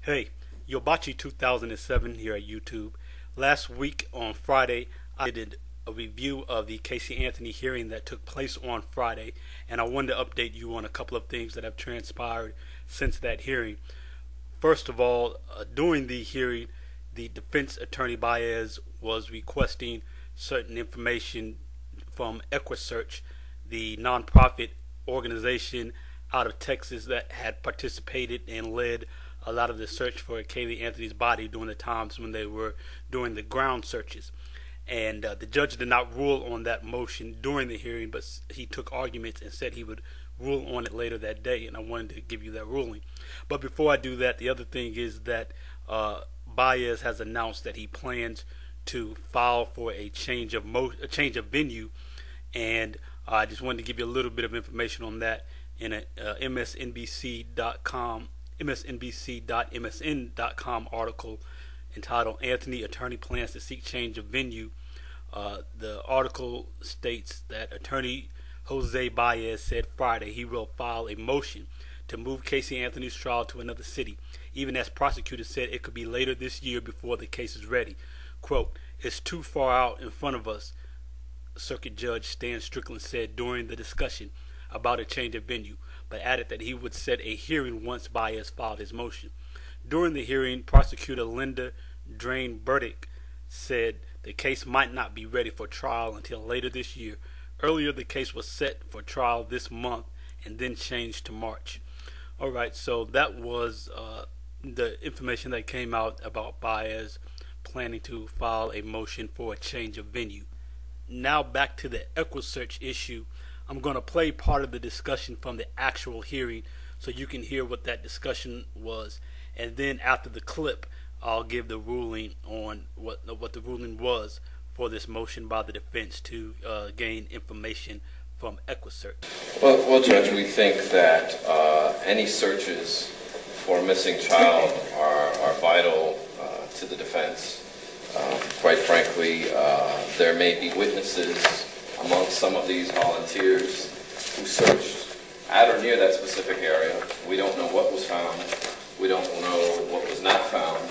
Hey, Yobachi 2007 here at YouTube. Last week on Friday, I did a review of the Casey Anthony hearing that took place on Friday, and I wanted to update you on a couple of things that have transpired since that hearing. First of all, during the hearing, the defense attorney Baez was requesting certain information from Equusearch, the nonprofit organization out of Texas that had participated and led a lot of the search for Kaylee Anthony's body during the times when they were doing the ground searches. And the judge did not rule on that motion during the hearing, but he took arguments and said he would rule on it later that day, and I wanted to give you that ruling. But before I do that, the other thing is that Baez has announced that he plans to file for a change of venue, and I just wanted to give you a little bit of information on that in a MSNBC.MSN.com article entitled "Anthony Attorney Plans to Seek Change of Venue." The article states that attorney Jose Baez said Friday he will file a motion to move Casey Anthony's trial to another city, even as prosecutors said it could be later this year before the case is ready. Quote, "It's too far out in front of us," Circuit Judge Stan Strickland said during the discussion about a change of venue, but added that he would set a hearing once Baez filed his motion. During the hearing, prosecutor Linda Drain Burdick said the case might not be ready for trial until later this year. Earlier, the case was set for trial this month and then changed to March. Alright, so that was the information that came out about Baez planning to file a motion for a change of venue. Now back to the Equusearch issue. I'm going to play part of the discussion from the actual hearing so you can hear what that discussion was, and then after the clip I'll give the ruling on what the ruling was for this motion by the defense to gain information from Equusearch. Well, Judge, we think that any searches for a missing child are vital to the defense. Quite frankly, there may be witnesses among some of these volunteers who searched at or near that specific area. We don't know what was found. We don't know what was not found.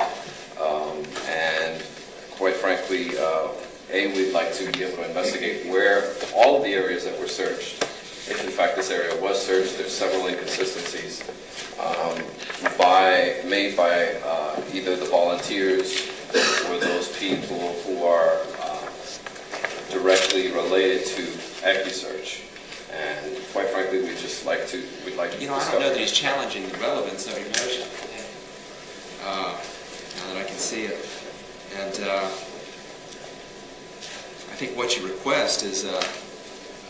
And quite frankly, we'd like to be able to investigate where all of the areas that were searched, if in fact this area was searched. There's several inconsistencies made by either the volunteers or those people who are directly related to Equusearch, and quite frankly, we'd like to I don't know that he's challenging the relevance of your motion. Now that I can see it, and I think what you request is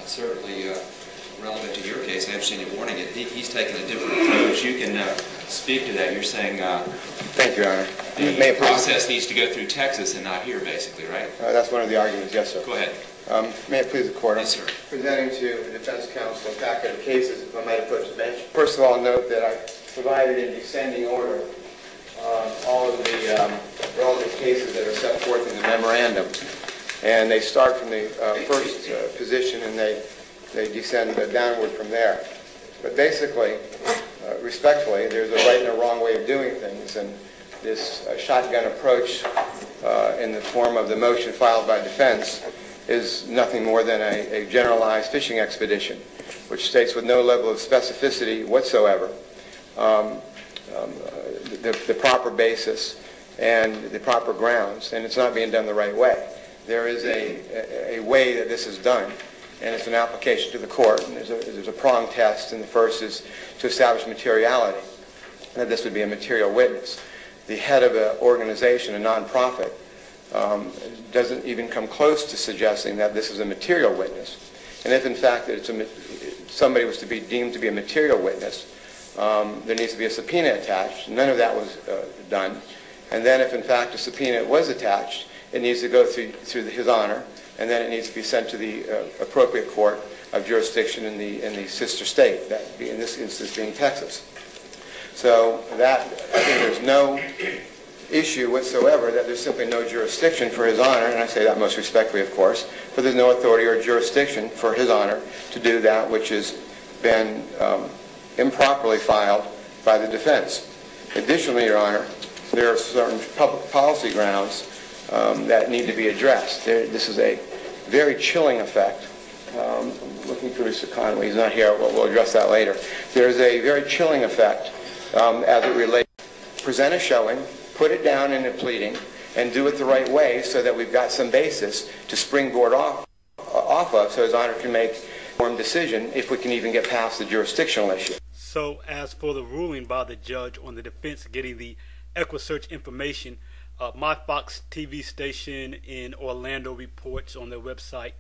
certainly relevant to your case. I understand you're warning it. He's taken a different approach. You can speak to that. You're saying thank you, Your Honor. The process needs to go through Texas and not here, basically, right? That's one of the arguments, yes, sir. Go ahead. May it please the Court? Yes, sir. Presenting to the defense counsel a packet of cases, if I might approach the bench. First of all, note that I provided in descending order all of the relevant cases that are set forth in the memorandum. And they start from the first position and they descend downward from there. But basically, respectfully, there's a right and a wrong way of doing things, and this shotgun approach in the form of the motion filed by defense is nothing more than a generalized fishing expedition, which states with no level of specificity whatsoever the proper basis and the proper grounds, and it's not being done the right way. There is a way that this is done, and it's an application to the court, and there's a prong test, and the first is to establish materiality, that this would be a material witness. The head of an organization, a nonprofit, doesn't even come close to suggesting that this is a material witness. And if in fact that somebody was to be deemed to be a material witness, there needs to be a subpoena attached. None of that was done. And then if in fact a subpoena was attached, it needs to go through his honor, and then it needs to be sent to the appropriate court of jurisdiction in the sister state, that in this instance being Texas. So that, I think there's no issue whatsoever that there's simply no jurisdiction for his honor, and I say that most respectfully, of course, but there's no authority or jurisdiction for his honor to do that which has been improperly filed by the defense. Additionally, Your Honor, there are certain public policy grounds that need to be addressed. This is a very chilling effect. Looking for Mr. Conway, he's not here, we'll address that later. There is a very chilling effect as it relates. Present a showing, put it down in a pleading, and do it the right way so that we've got some basis to springboard off of so His Honor can make an informed decision if we can even get past the jurisdictional issue. So as for the ruling by the judge on the defense getting the Equusearch information, my Fox TV station in Orlando reports on their website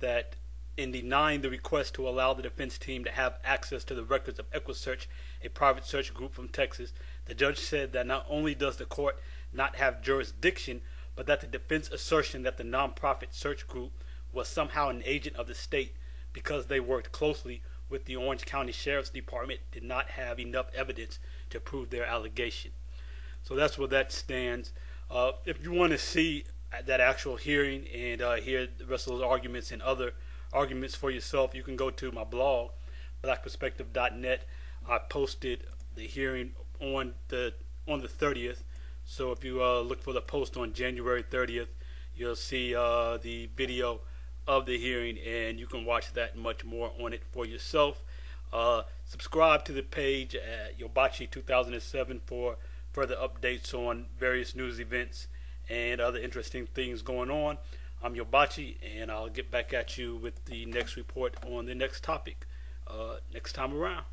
that in denying the request to allow the defense team to have access to the records of Equusearch, a private search group from Texas, the judge said that not only does the court not have jurisdiction, but that the defense assertion that the nonprofit search group was somehow an agent of the state because they worked closely with the Orange County Sheriff's Department did not have enough evidence to prove their allegation. So that's where that stands. If you want to see that actual hearing and hear the rest of those arguments and other arguments for yourself, you can go to my blog, blackperspective.net. I posted the hearing on the 30th. So if you look for the post on January 30th, you'll see the video of the hearing, and you can watch that and much more on it for yourself. Subscribe to the page at Yobachi 2007 for further updates on various news events and other interesting things going on. I'm Yobachi, and I'll get back at you with the next report on the next topic next time around.